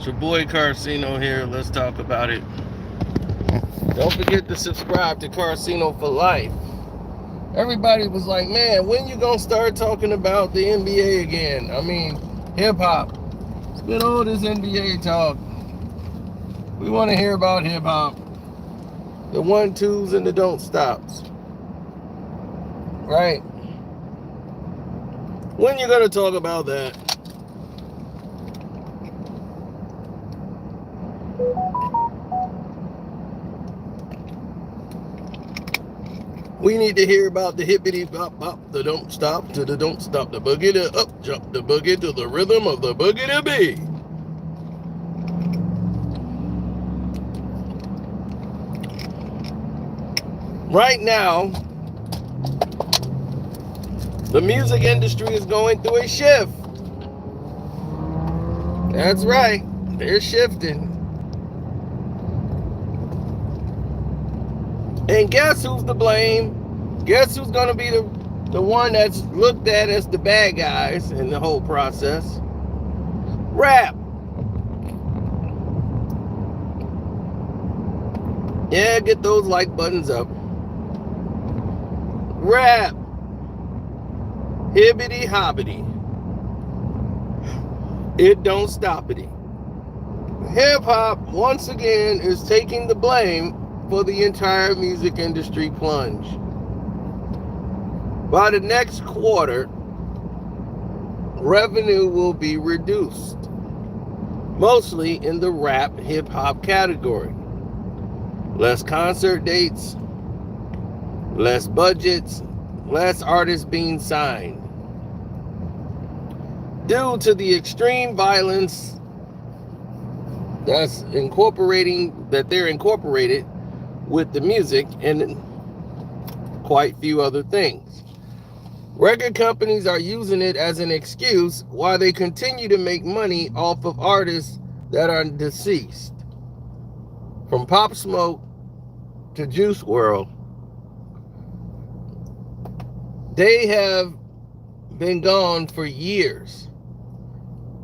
It's your boy Carcino here. Let's talk about it. Don't forget to subscribe to Carcino for Life. Everybody was like, man, when you gonna start talking about the NBA again? I mean, hip hop. It's been all this NBA talk. We want to hear about hip hop. The 1-2s and the don't stops. Right? When you gonna talk about that? We need to hear about the hippity bop bop, the don't stop to the don't stop, the boogie to up jump, the boogie to the rhythm of the boogie to be. Right now, the music industry is going through a shift. That's right, they're shifting. And guess who's to blame? Guess who's going to be the one that's looked at as the bad guys in the whole process? Rap. Yeah, get those like buttons up. Rap. Hibbity hobbity. It don't stop it. Hip hop, once again, is taking the blame for the entire music industry plunge. By the next quarter, revenue will be reduced, mostly in the rap hip hop category. Less concert dates, less budgets, less artists being signed. Due to the extreme violence they're incorporated with the music and quite few other things. Record companies are using it as an excuse while they continue to make money off of artists that are deceased. From Pop Smoke to Juice WRLD, they have been gone for years.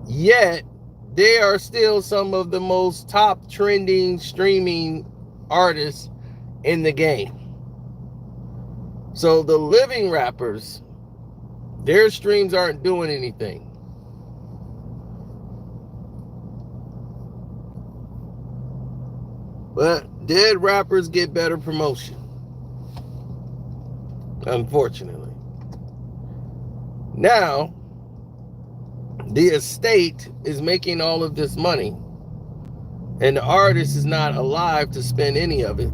Yet, they are still some of the most top trending streaming artists in the game. So the living rappers, their streams aren't doing anything. But dead rappers get better promotion, unfortunately. Now, the estate is making all of this money, and the artist is not alive to spend any of it.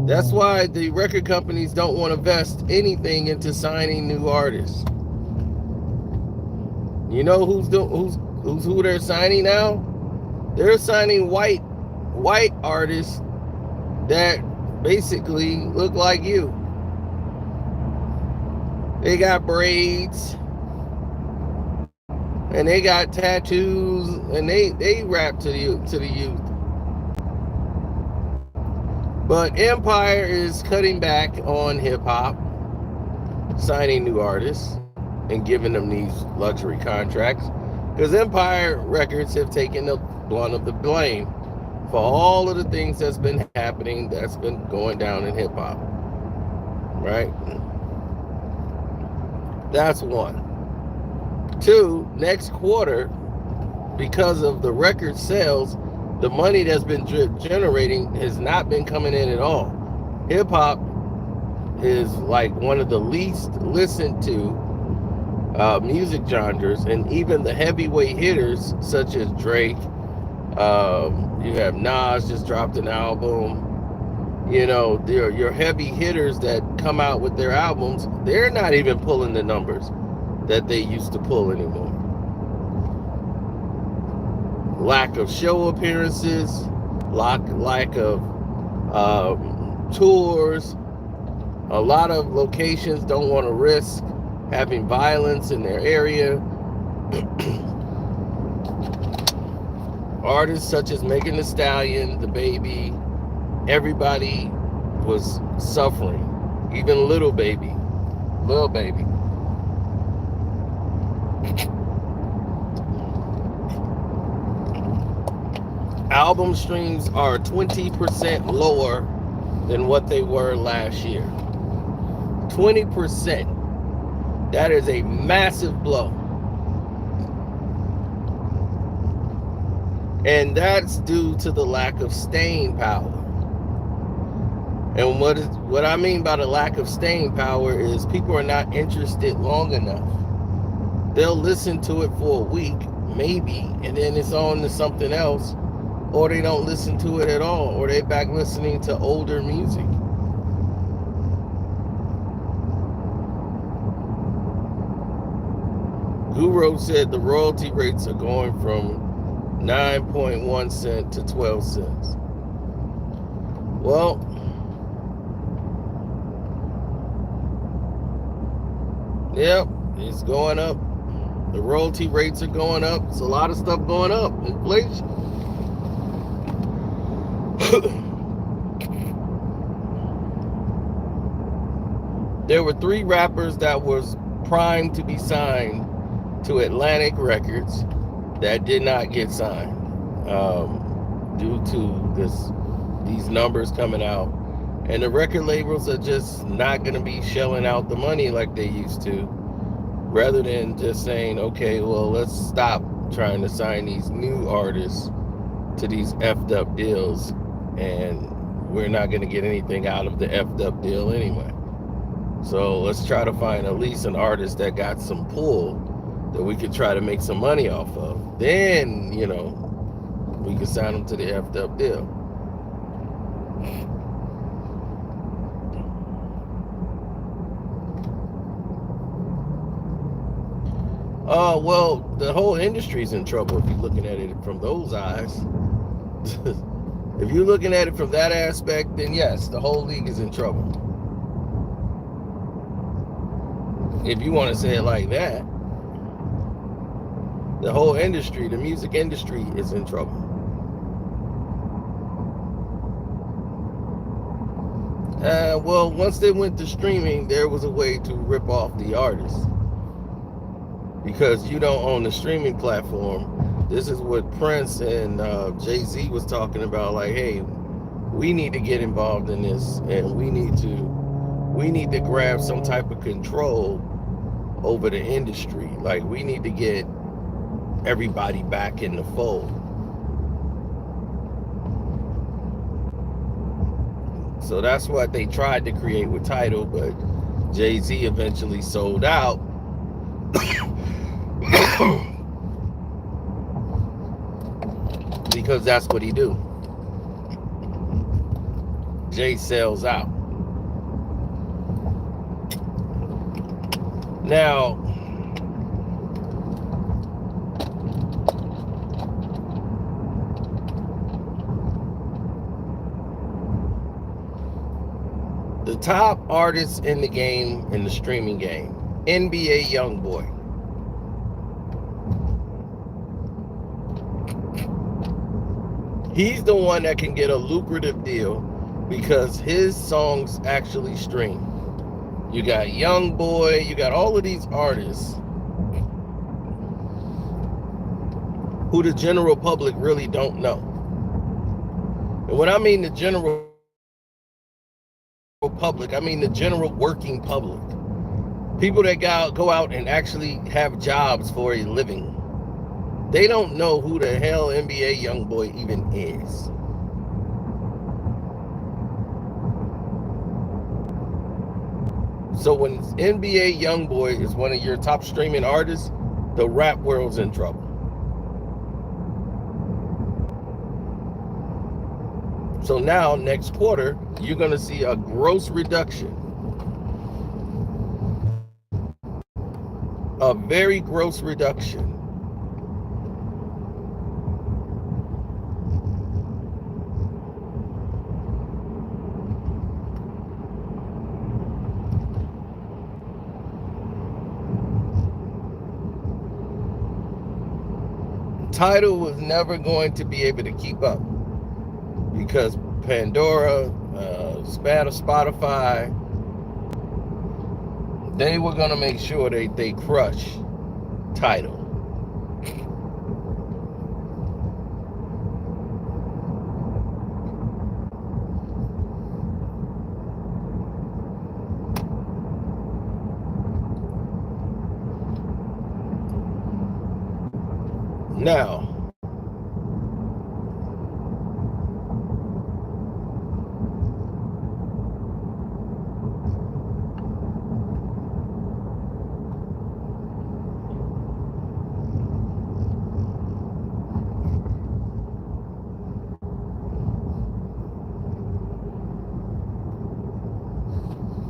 That's why the record companies don't want to invest anything into signing new artists. You know who they're signing now? They're signing white artists that basically look like you. They got braids and they got tattoos and they rap to the youth. But Empire is cutting back on hip hop, signing new artists and giving them these luxury contracts, because Empire Records have taken the blunt of the blame for all of the things that's been happening, that's been going down in hip hop. Right? That's one. Two, next quarter, because of the record sales, the money that's been generating has not been coming in at all. Hip hop is like one of the least listened to music genres, and even the heavyweight hitters such as Drake, you have Nas just dropped an album. You know, your heavy hitters that come out with their albums, they're not even pulling the numbers that they used to pull anymore. Lack of show appearances, lack of tours. A lot of locations don't want to risk having violence in their area. Artists such as Megan Thee Stallion, The Baby, everybody was suffering. Even Lil Baby. album streams are 20% lower than what they were last year. 20%. That is a massive blow. And that's due to the lack of staying power. And what I mean by the lack of staying power is people are not interested long enough. They'll listen to it for a week, maybe, and then it's on to something else, or they don't listen to it at all, or they're back listening to older music. Guru said the royalty rates are going from 9.1 cents to 12 cents. Well, yep, it's going up. The royalty rates are going up. It's a lot of stuff going up. Inflation. There were 3 rappers that was primed to be signed to Atlantic Records that did not get signed due to these numbers coming out. And the record labels are just not going to be shelling out the money like they used to, rather than just saying, okay, well, let's stop trying to sign these new artists to these effed up deals, and we're not going to get anything out of the effed up deal anyway. So let's try to find at least an artist that got some pull that we could try to make some money off of. Then, you know, we can sign them to the effed up deal. Well, the whole industry's in trouble if you're looking at it from those eyes. If you're looking at it from that aspect, then yes, the whole league is in trouble. If you want to say it like that, the whole industry, the music industry, is in trouble. Well, once they went to streaming, there was a way to rip off the artists. Because you don't own the streaming platform. This is what Prince and Jay-Z was talking about. Like, hey, we need to get involved in this, and we need to grab some type of control over the industry. Like, we need to get everybody back in the fold. So that's what they tried to create with Tidal, but Jay-Z eventually sold out. Because that's what he do. Jay sells out. Now, the top artists in the game, in the streaming game, NBA YoungBoy. He's the one that can get a lucrative deal because his songs actually stream. You got YoungBoy, you got all of these artists who the general public really don't know. And when I mean the general public, I mean the general working public. People that go out and actually have jobs for a living. They don't know who the hell NBA YoungBoy even is. So when NBA YoungBoy is one of your top streaming artists, the rap world's in trouble. So now, next quarter, you're going to see a gross reduction. A very gross reduction. Tidal was never going to be able to keep up because Pandora, Spotify, they were going to make sure they crush Tidal. Now,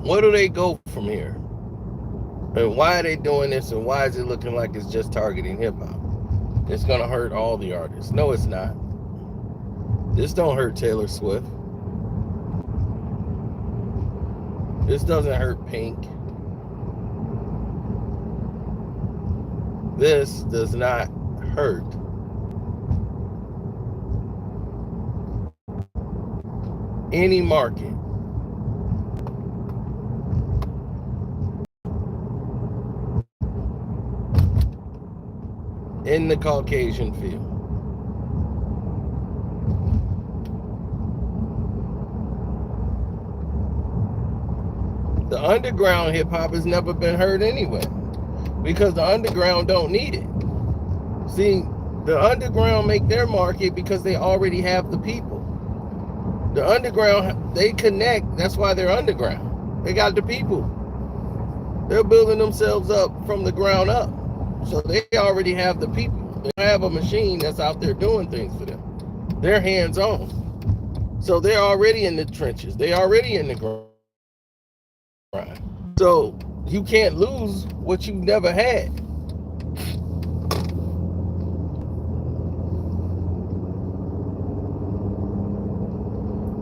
where do they go from here? And why are they doing this? And why is it looking like it's just targeting hip hop? It's gonna hurt all the artists. No, it's not. This don't hurt Taylor Swift. This doesn't hurt Pink. This does not hurt any market. In the Caucasian field. The underground hip hop has never been heard anyway, because the underground don't need it. See, the underground make their market because they already have the people. The underground, they connect, that's why they're underground. They got the people. They're building themselves up from the ground up. So they already have the people. They have a machine that's out there doing things for them. They're hands-on. So they're already in the trenches. They're already in the ground. So you can't lose what you never had.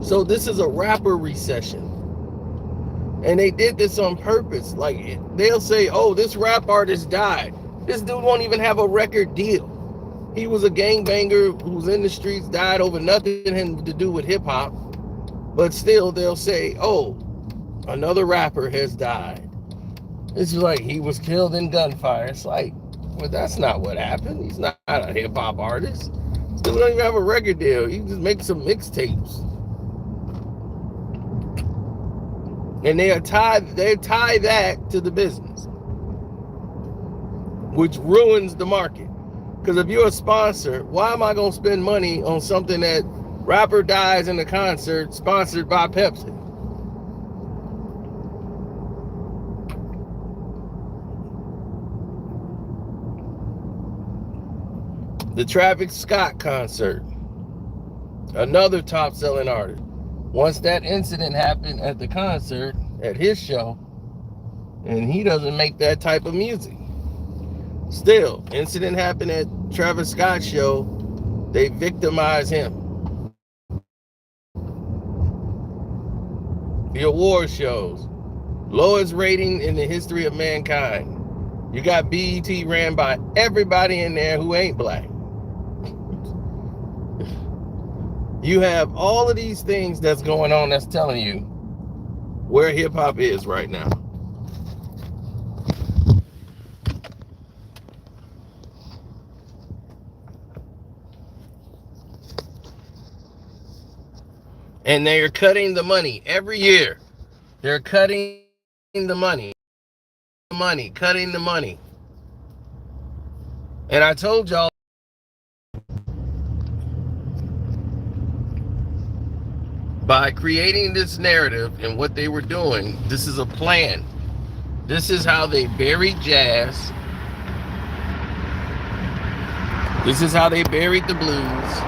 So this is a rapper recession. And they did this on purpose. Like, they'll say, oh, this rap artist died. This dude won't even have a record deal. He was a gangbanger who's in the streets, died over nothing to do with hip hop. But still, they'll say, oh, another rapper has died. It's like he was killed in gunfire. It's like, well, that's not what happened. He's not a hip hop artist. This dude don't even have a record deal. He just makes some mixtapes. And they tie that to the business, which ruins the market. Because if you're a sponsor, why am I going to spend money on something that rapper dies in a concert sponsored by Pepsi? The Travis Scott concert, another top-selling artist. Once that incident happened at the concert, at his show, and he doesn't make that type of music. Still, incident happened at Travis Scott's show, they victimize him. The award shows, lowest rating in the history of mankind. You got BET ran by everybody in there who ain't black. You have all of these things that's going on that's telling you where hip hop is right now. And they're cutting the money every year. They're cutting the money, cutting the money. And I told y'all, by creating this narrative and what they were doing, this is a plan. This is how they buried jazz. This is how they buried the blues.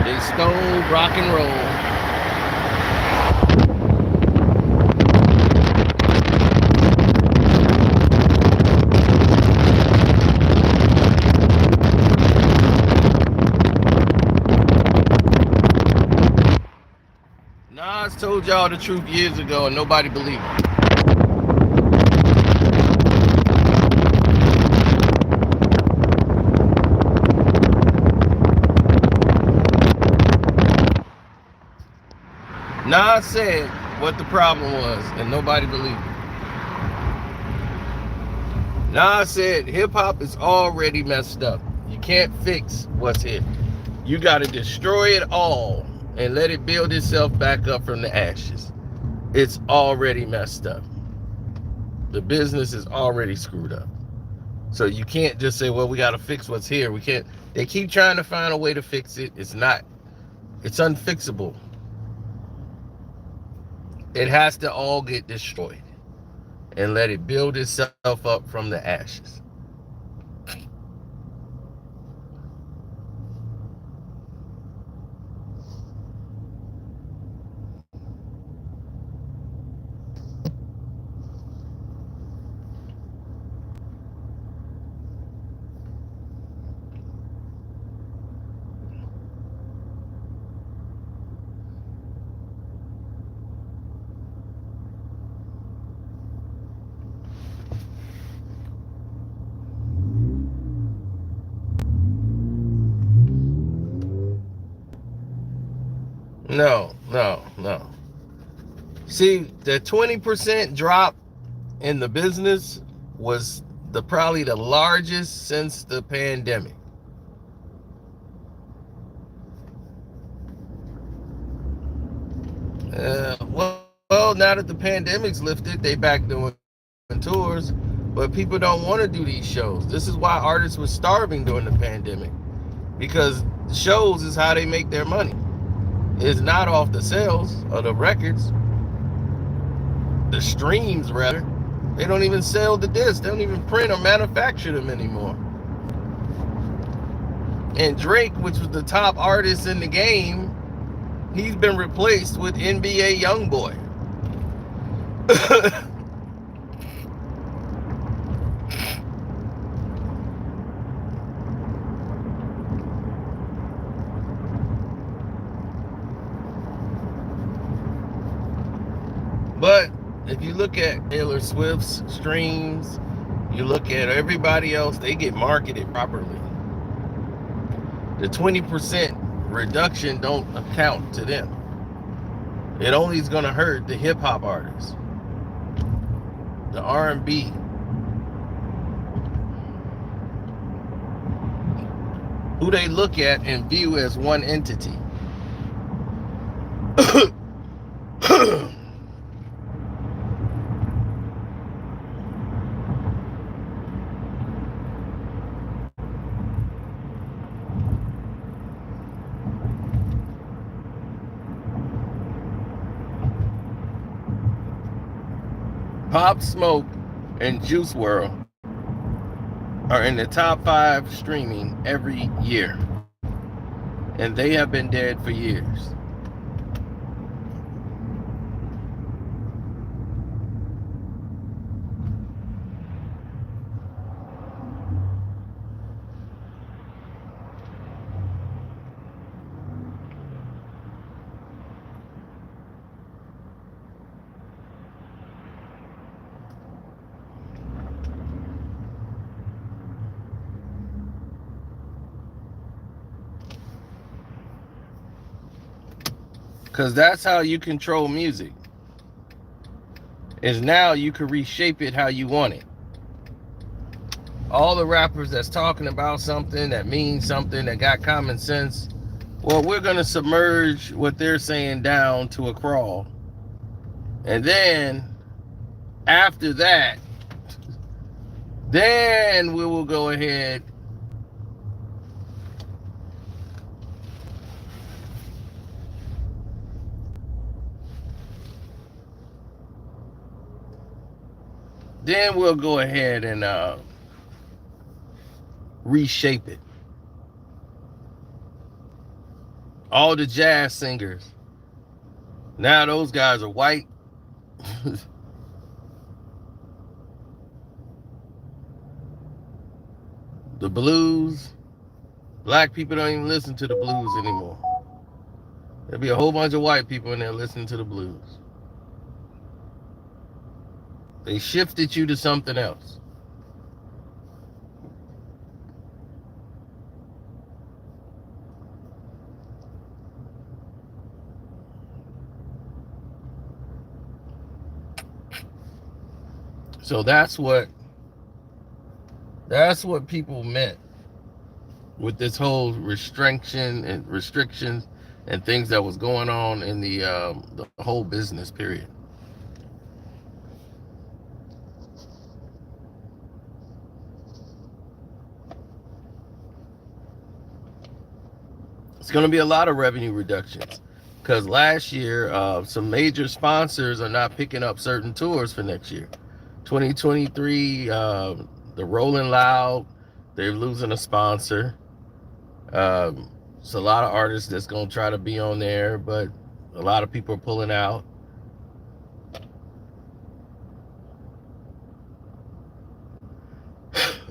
They stole rock and roll. Nas told y'all the truth years ago and nobody believed it. Nas said what the problem was and nobody believed it. Nas said hip-hop is already messed up. You can't fix what's here. You got to destroy it all and let it build itself back up from the ashes. It's already messed up. The business is already screwed up. So you can't just say, well, we got to fix what's here. We can't. They keep trying to find a way to fix it. It's not. It's unfixable. It has to all get destroyed and let it build itself up from the ashes. No, no, no. See, the 20% drop in the business was probably the largest since the pandemic. Well, now that the pandemic's lifted, they back doing tours, but people don't want to do these shows. This is why artists were starving during the pandemic, because shows is how they make their money. It's not off the sales of the records, the streams rather. They don't even sell the discs. They don't even print or manufacture them anymore. And Drake, which was the top artist in the game, he's been replaced with NBA YoungBoy. But if you look at Taylor Swift's streams, you look at everybody else, they get marketed properly. The 20% reduction don't account to them. It only is going to hurt the hip hop artists, the R&B, who they look at and view as one entity. Pop Smoke and Juice WRLD are in the top 5 streaming every year, and they have been dead for years. Because that's how you control music. Is now you can reshape it how you want it. All the rappers that's talking about something that means something, that got common sense, well, we're going to submerge what they're saying down to a crawl. And then after that, then we will go ahead and reshape it. All the jazz singers, now those guys are white. The blues, black people don't even listen to the blues anymore. There'll be a whole bunch of white people in there listening to the blues. They shifted you to something else. So that's what people meant with this whole restrictions and things that was going on in the whole business period. It's going to be a lot of revenue reductions because last year some major sponsors are not picking up certain tours for next year. 2023, the Rolling Loud, they're losing a sponsor. It's a lot of artists that's going to try to be on there, but a lot of people are pulling out.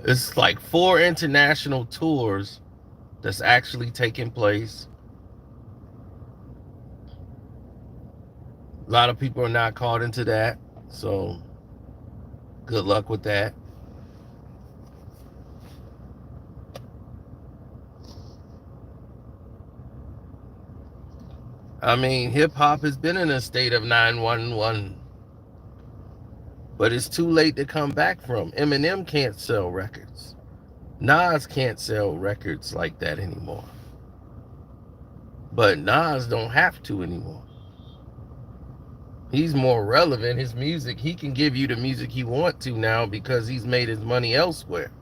It's like 4 international tours that's actually taking place. A lot of people are not caught into that, so good luck with that. I mean, hip hop has been in a state of 911, but it's too late to come back from. Eminem can't sell records. Nas can't sell records like that anymore. But Nas don't have to anymore. He's more relevant. His music, he can give you the music he wants to now because he's made his money elsewhere.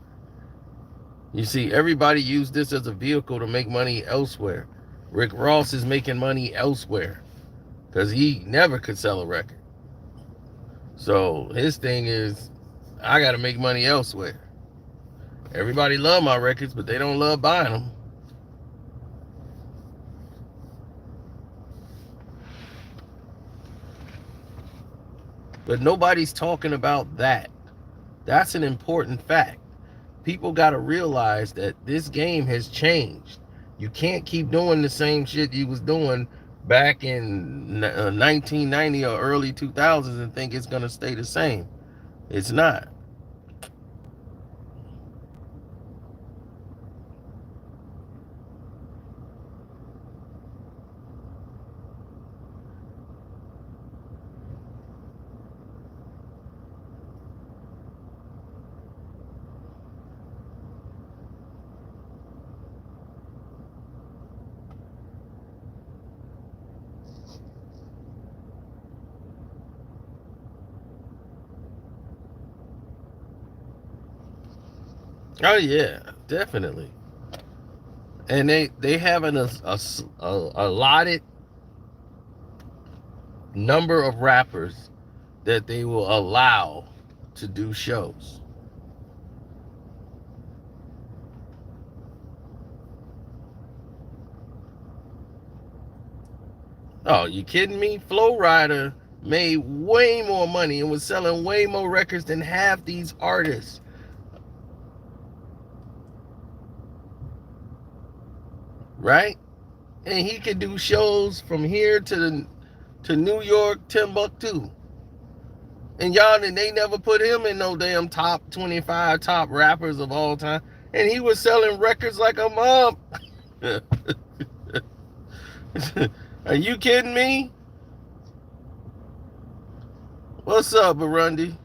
You see, everybody used this as a vehicle to make money elsewhere. Rick Ross is making money elsewhere because he never could sell a record. So his thing is, I got to make money elsewhere. Everybody love my records, but they don't love buying them. But nobody's talking about that. That's an important fact. People got to realize that this game has changed. You can't keep doing the same shit you was doing back in 1990 or early 2000s and think it's going to stay the same. It's not. Oh yeah, definitely. And they having a allotted number of rappers that they will allow to do shows. Oh, you kidding me? Flow Rider made way more money and was selling way more records than half these artists. Right? And he could do shows from here to New York, Timbuktu. And y'all, they never put him in no damn top 25 top rappers of all time. And he was selling records like a mom. Are you kidding me? What's up, Burundi?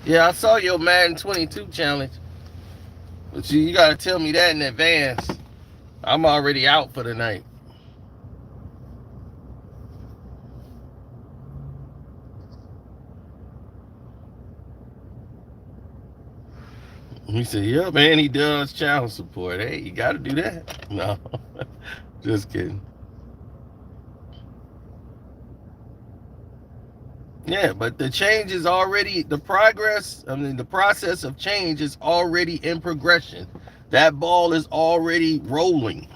Yeah, I saw your Madden 22 challenge. But you got to tell me that in advance. I'm already out for the night. He said, yeah, man, he does child support. Hey, you got to do that. No, just kidding. Yeah, but the change is already, the process of change is already in progression. That ball is already rolling.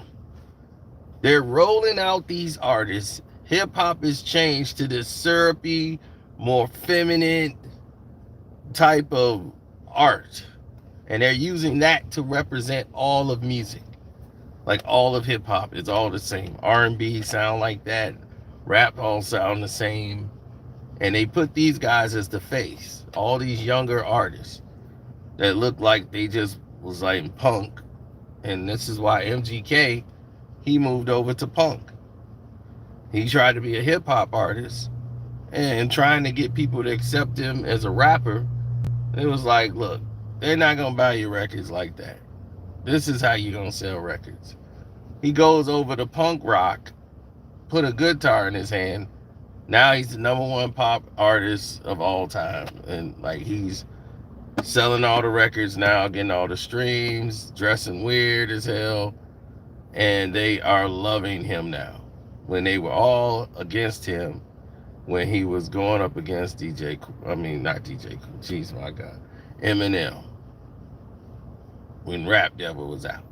They're rolling out these artists. Hip hop has changed to this syrupy, more feminine type of art. And they're using that to represent all of music. Like all of hip hop is all the same. R&B sound like that. Rap all sound the same. And they put these guys as the face. All these younger artists that look like they just was like punk. And this is why MGK, he moved over to punk. He tried to be a hip hop artist and trying to get people to accept him as a rapper. It was like, look, they're not going to buy your records like that. This is how you're going to sell records. He goes over to punk rock, put a guitar in his hand, Now he's the number one pop artist of all time, and like he's selling all the records now, getting all the streams, dressing weird as hell, and they are loving him now. When they were all against him, when he was going up against not DJ, jeez, my God, Eminem, when Rap Devil was out.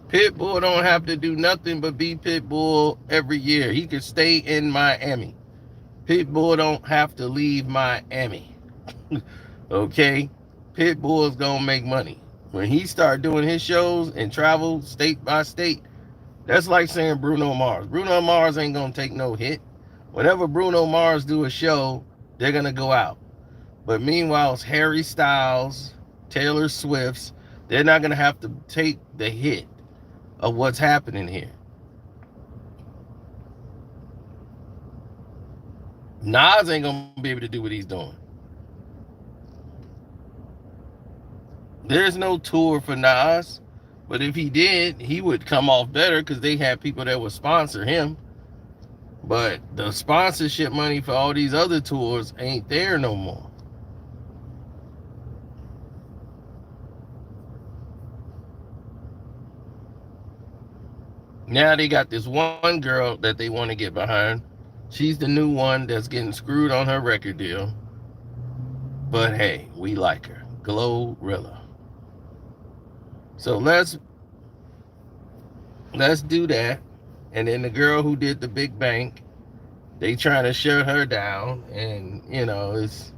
Pitbull don't have to do nothing but be Pitbull every year. He could stay in Miami. Pitbull don't have to leave Miami. Okay? Pitbull's gonna make money. When he start doing his shows and travel state by state, that's like saying Bruno Mars. Bruno Mars ain't gonna take no hit. Whenever Bruno Mars do a show, they're gonna go out. But meanwhile, it's Harry Styles, Taylor Swift's, they're not gonna have to take the hit of what's happening here. Nas ain't gonna be able to do what he's doing. There's no tour for Nas, but if he did, he would come off better because they had people that would sponsor him. But the sponsorship money for all these other tours ain't there no more. Now they got this one girl that they want to get behind. She's the new one that's getting screwed on her record deal. But hey, we like her. Glorilla. So let's do that. And then the girl who did the big bank, they trying to shut her down, and it's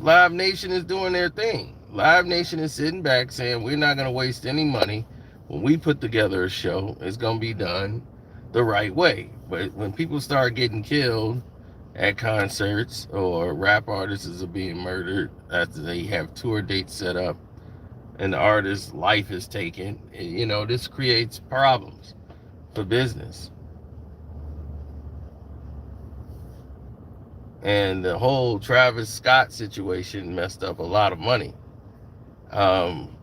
Live Nation is doing their thing. Live Nation is sitting back saying we're not going to waste any money. When we put together a show, it's going to be done the right way. But when people start getting killed at concerts, or rap artists are being murdered after they have tour dates set up and the artist's life is taken, this creates problems for business. And the whole Travis Scott situation messed up a lot of money.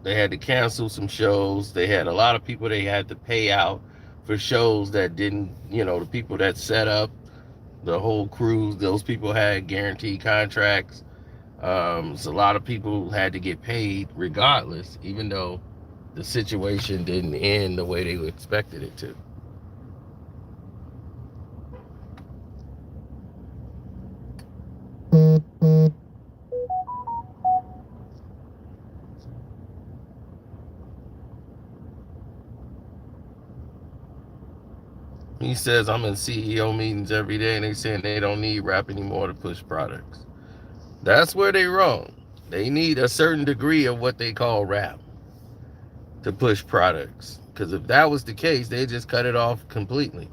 They had to cancel some shows. They had a lot of people they had to pay out for shows that didn't, the people that set up the whole cruise, those people had guaranteed contracts. So a lot of people had to get paid regardless, even though the situation didn't end the way they expected it to. He says, I'm in CEO meetings every day and they saying they don't need rap anymore to push products. That's where they wrong. They need a certain degree of what they call rap to push products. Because if that was the case, they just cut it off completely.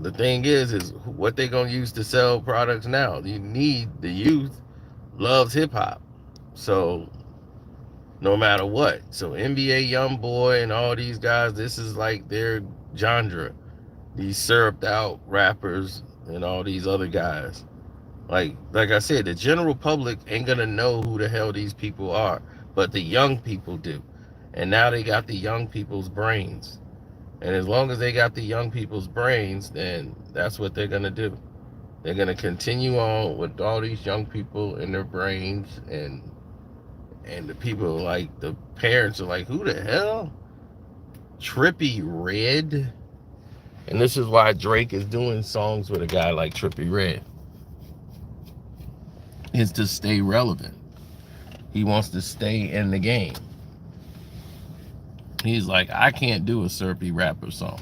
The thing is what they gonna use to sell products now. You need the youth loves hip hop. So no matter what. So NBA YoungBoy and all these guys, this is like their genre. These syruped out rappers and all these other guys. Like I said, the general public ain't gonna know who the hell these people are, but the young people do. And now they got the young people's brains. And as long as they got the young people's brains, then that's what they're gonna do. They're gonna continue on with all these young people in their brains, and the people, like the parents, are like, who the hell? Trippie Redd? And this is why Drake is doing songs with a guy like Trippie Redd. Is to stay relevant. He wants to stay in the game. He's like, I can't do a syrupy rapper song,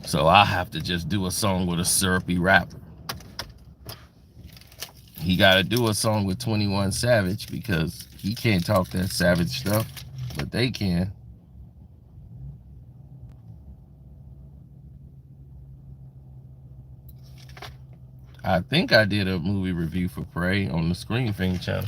so I have to just do a song with a syrupy rapper. He got to do a song with 21 Savage because he can't talk that savage stuff, but they can. I think I did a movie review for Prey on the Screen Thing channel.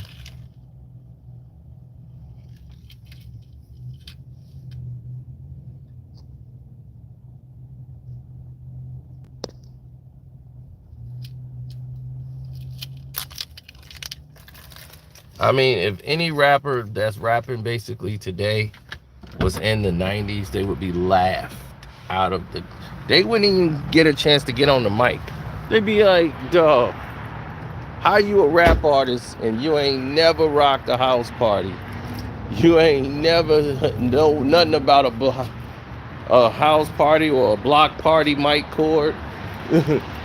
I mean, if any rapper that's rapping basically today was in the 90s, they would be laughed out of the. They wouldn't even get a chance to get on the mic. They'd be like, dog, how you a rap artist and you ain't never rocked a house party? You ain't never know nothing about a house party or a block party mic cord.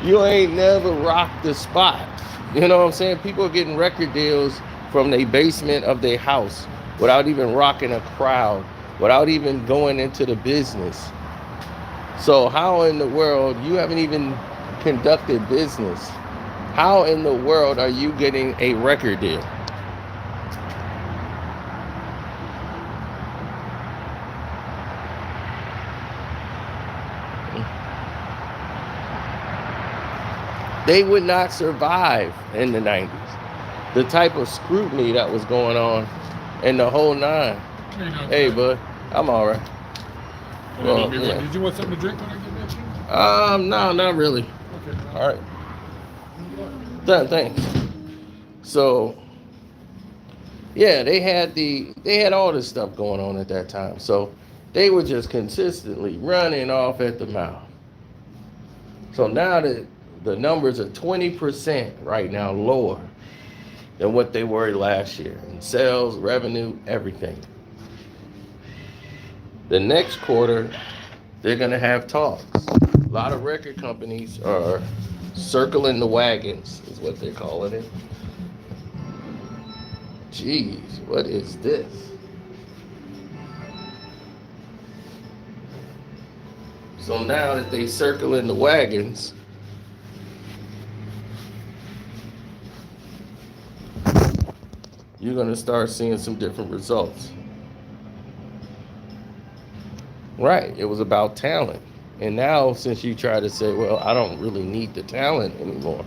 You ain't never rocked the spot. You know what I'm saying? People are getting record deals from the basement of their house without even rocking a crowd, without even going into the business. So how in the world, you haven't even conducted business, how in the world are you getting a record deal? They would not survive in the 90s. The type of scrutiny that was going on in the whole nine. Hey, bud, I'm all right. Well, yeah. Did you want something to drink when I get back to you? No, not really. Okay. All right. Thanks. So, yeah, they had all this stuff going on at that time. So they were just consistently running off at the mouth. So now that the numbers are 20% right now lower than what they were last year in sales, revenue, everything. The next quarter, they're going to have talks. A lot of record companies are circling the wagons, is what they're calling it. Jeez, what is this? So now that they circling the wagons, you're going to start seeing some different results. Right, it was about talent. And now, since you try to say, well, I don't really need the talent anymore.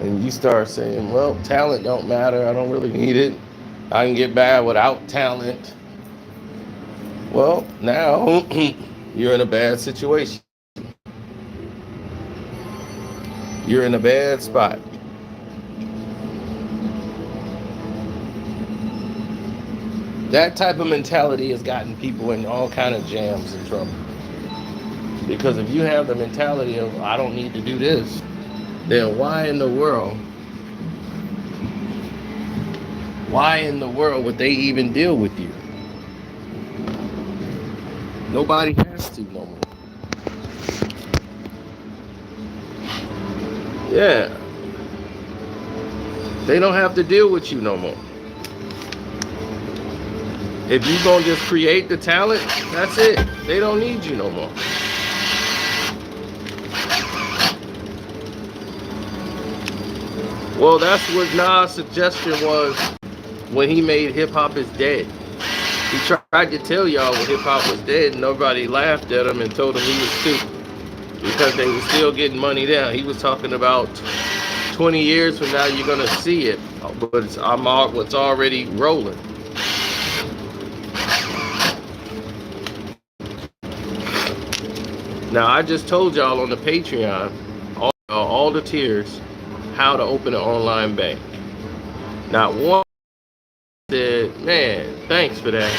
And you start saying, well, talent don't matter. I don't really need it. I can get by without talent. Well, now you're in a bad situation. You're in a bad spot. That type of mentality has gotten people in all kind of jams and trouble. Because if you have the mentality of, I don't need to do this, then why in the world would they even deal with you? Nobody has to no more. Yeah. They don't have to deal with you no more. If you gonna just create the talent, that's it. They don't need you no more. Well, that's what Nas' suggestion was when he made Hip Hop is Dead. He tried to tell y'all when hip hop was dead, and nobody laughed at him and told him he was stupid because they were still getting money down. He was talking about 20 years from now you're gonna see it, but it's already rolling. Now I just told y'all on the Patreon, all the tiers, how to open an online bank. Not one said, man, thanks for that.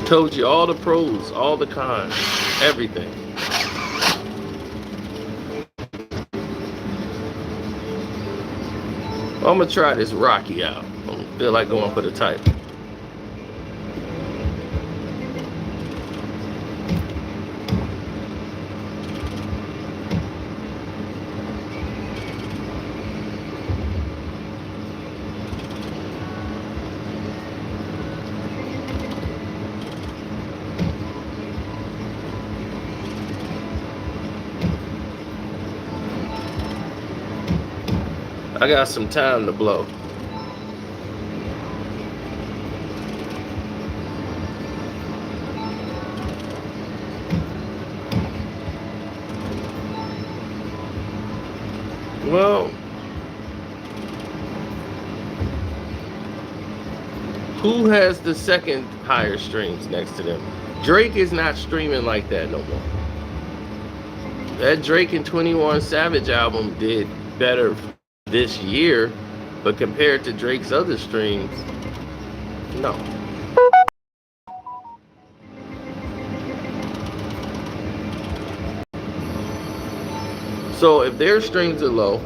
Told you all the pros, all the cons, everything. I'm gonna try this Rocky out. I feel like going for the title. I got some time to blow. Well, Who has the second higher streams next to them? Drake is not streaming like that no more. That Drake and 21 Savage album did better this year, but compared to Drake's other streams, no. So if their streams are low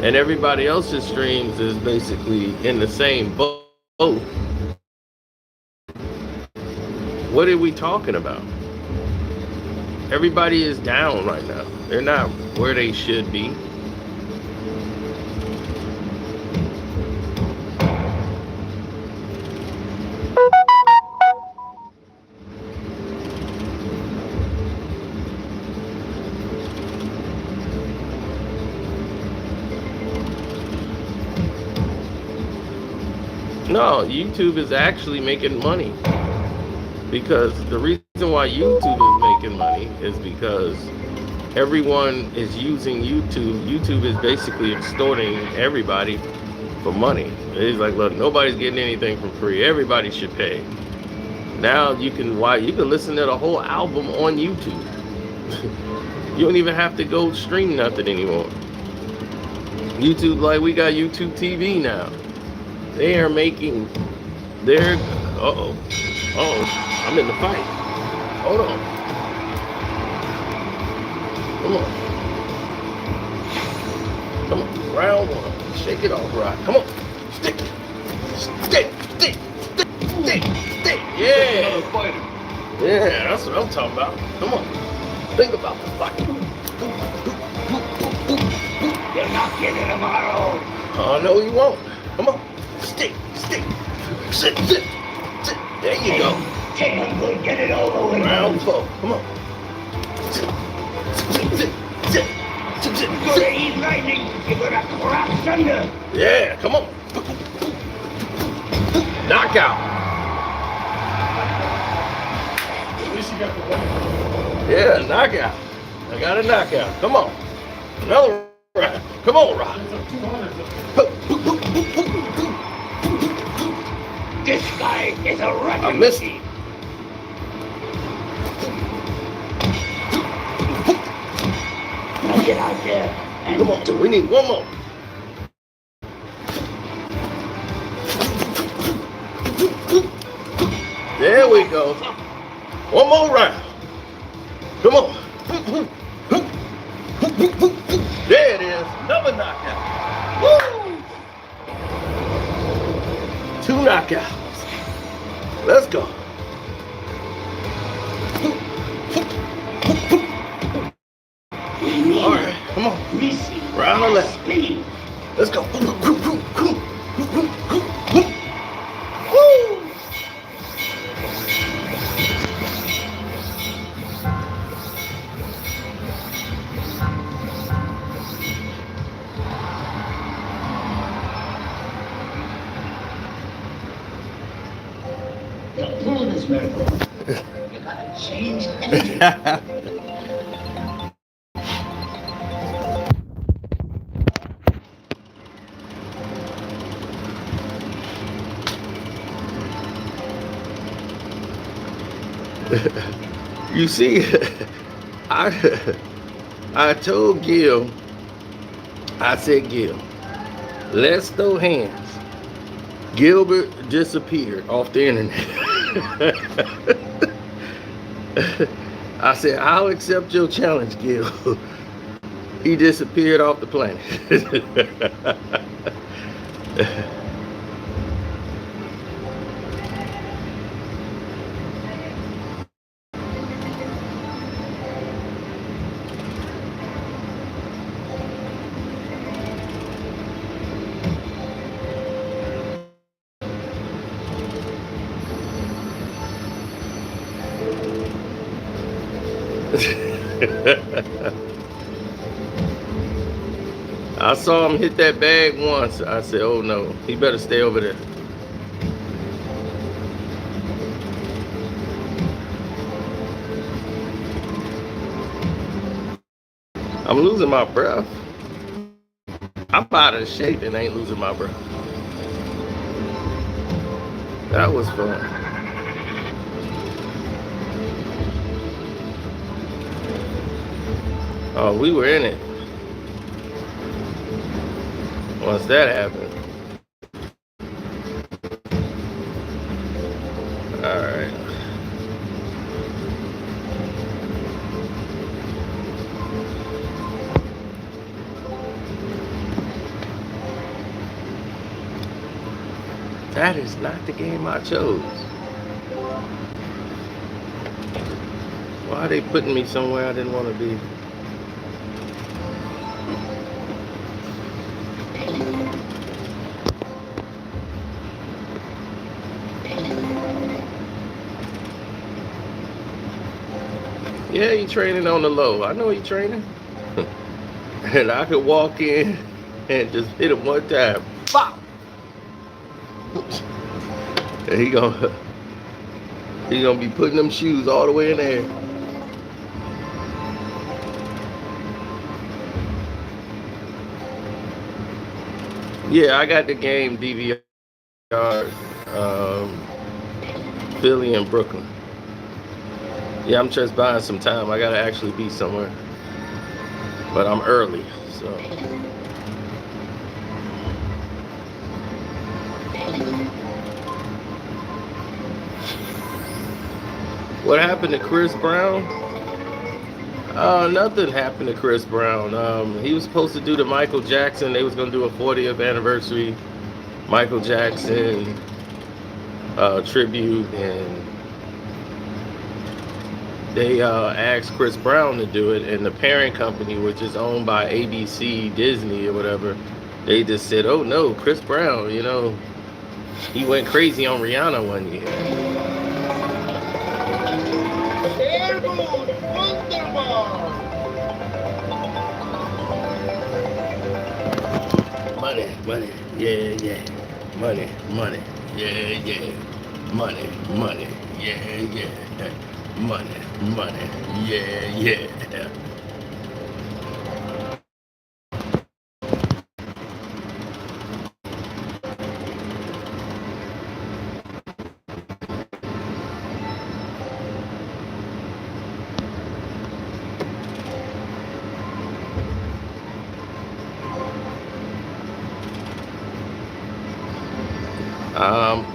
and everybody else's streams is basically in the same boat, what are we talking about? Everybody is down right now. They're not where they should be. No, YouTube is actually making money. Because the reason why YouTube is making money is because everyone is using YouTube. YouTube is basically extorting everybody for money. It's like, look, nobody's getting anything for free. Everybody should pay. Now you can listen to the whole album on YouTube. You don't even have to go stream nothing anymore. YouTube, like we got YouTube TV now. They are making their I'm in the fight. Hold on. Come on. Come on. Round one. Shake it off, right? Come on. Stick. Stick. Stick. Stick. Stick. Stick. Yeah. Yeah, that's what I'm talking about. Come on. Think about the fight. You're not getting tomorrow. Oh, no, you won't. Come on. Stick. Stick. Sit. Sit. Sit. There you go. Get it over with. Round four. Come on. You're gonna eat lightning. You're gonna crack thunder. Yeah, come on. Knockout. At least you got the one. Yeah, knockout. I got a knockout. Come on. Another round. Come on, Rock. This guy is a wrecking. I missed him. Now get out there and come on, we need one more. There we go. One more round. Come on. There it is. Another knockout. Woo! 2 knockouts. Let's go. All right, come on. Round 11. Let's go. Woo! To pull this miracle, you gotta change everything. You see, I told Gil, I said, Gil, let's throw hands. Gilbert disappeared off the internet. I said, I'll accept your challenge, Gil. He disappeared off the planet. I saw him hit that bag once. I said, oh no, he better stay over there. I'm losing my breath. I'm out of shape and ain't losing my breath. That was fun. Oh, we were in it. Once that happened. All right. That is not the game I chose. Why are they putting me somewhere I didn't want to be? Yeah, he training on the low. I know he training. And I could walk in and just hit him one time. Bop! And he gonna be putting them shoes all the way in there. Yeah, I got the game DVR, Philly and Brooklyn. Yeah, I'm just buying some time. I gotta actually be somewhere, but I'm early, so. What happened to Chris Brown? Nothing happened to Chris Brown. He was supposed to do the Michael Jackson. They was gonna do a 40th anniversary Michael Jackson tribute, and they asked Chris Brown to do it, and the parent company, which is owned by ABC, Disney, or whatever, they just said, "Oh no, Chris Brown, you know, he went crazy on Rihanna one year." Money, yeah, money, yeah, money, yeah, money, yeah.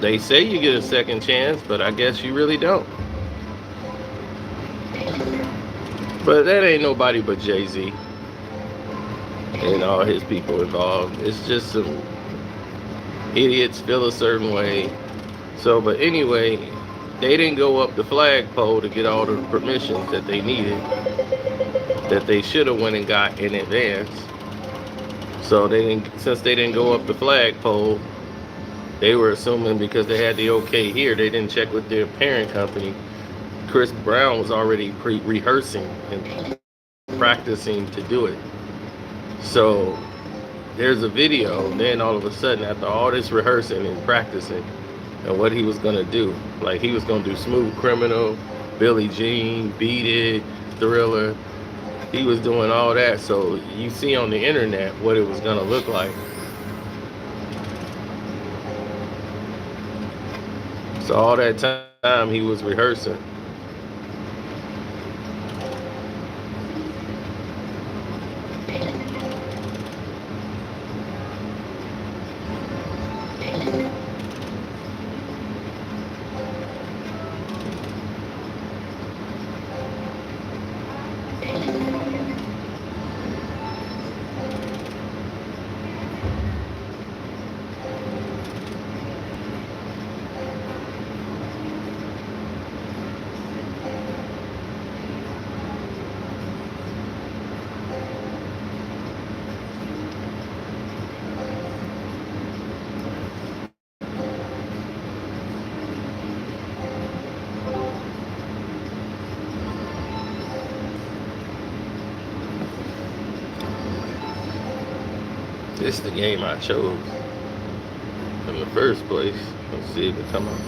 They say you get a second chance, but I guess you really don't. But that ain't nobody but Jay-Z and all his people involved. It's just some idiots feel a certain way. So, but anyway, they didn't go up the flagpole to get all the permissions that they needed, that they should have went and got in advance. So since they didn't go up the flagpole, they were assuming because they had the okay here, they didn't check with their parent company. Chris Brown was already rehearsing and practicing to do it. So there's a video, and then all of a sudden, after all this rehearsing and practicing and what he was gonna do, like he was gonna do Smooth Criminal, Billie Jean, Beat It, Thriller. He was doing all that. So you see on the internet what it was gonna look like. So all that time he was rehearsing. This is the game I chose in the first place. Let's see if it come up.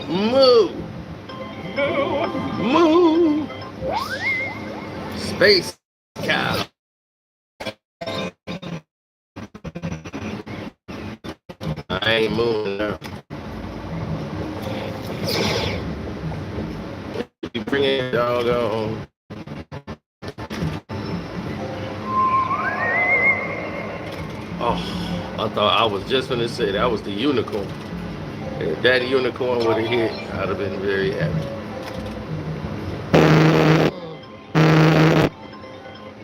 Moo. Moo. Space cow. I ain't moving now. You bring it doggone. Oh, I thought I was just gonna say that was the unicorn. If that unicorn would have hit, I'd have been very happy.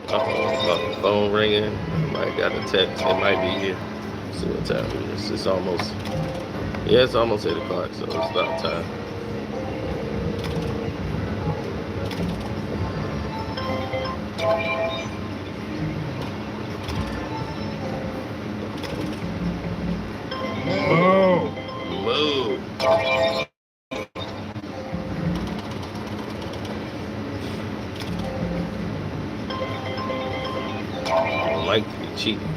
Uh-oh, phone ringing. Might got a text. It might be here. Let's see what time it is. It's almost. Yeah, it's almost 8 o'clock, so it's about time. Moo. I don't like to be cheating.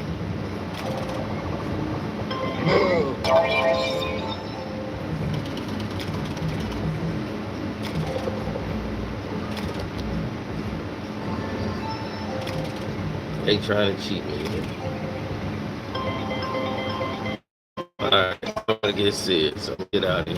They trying to cheat me. Alright, I'm gonna get sick, so get out of here.